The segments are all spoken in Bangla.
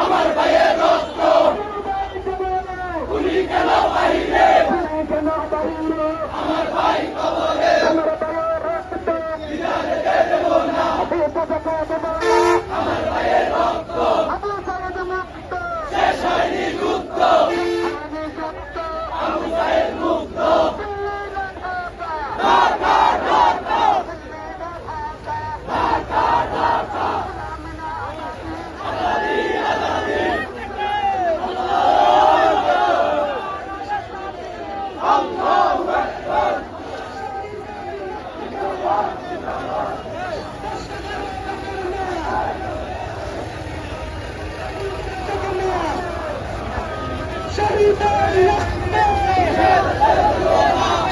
আমার ভাইয়ের রক্ত গুলি কেন বাহিরে আমার ভাই কবরে বিদারিতে দেব না আমার ভাইয়ের রক্ত শেষ হয়নি যুদ্ধ আবু সাইদ মুক্ত ঢাকা ঢাকা ঢাকা ঢাকা আজাদি আজাদি আল্লাহু আকবার শহীদের রক্ত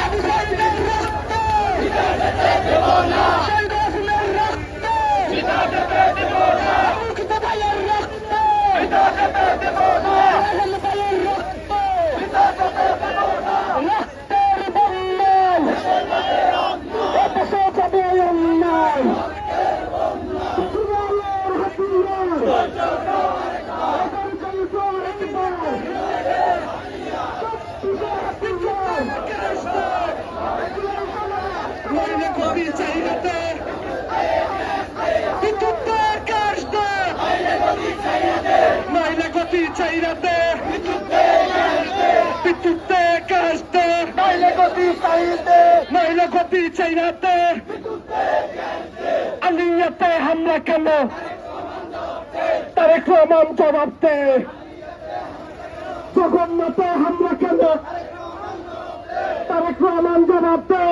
আবু সাইদের রক্ত বিদারিতে দেব না শহীদ ওসমানের রক্ত বিদারিতে দেব না মুক্ত ভাইয়ের রক্ত বিদারিতে দেব না রাহুল ভাইয়ের রক্ত বিদারিতে দেব না রক্তের বন্যায় এদেশে যাবে অন্যায় জুলাইয়ের হাতিয়ার Meine Polizeiräte! Bitte Karste! Meine Polizeiräte! Bitte Karste! Meine Polizeiräte! আলিয়াতে হামলা কেন তারেক রহমান জবাব দে জগন্নাথে হামলা কেন তারেক রহমান জবাব দে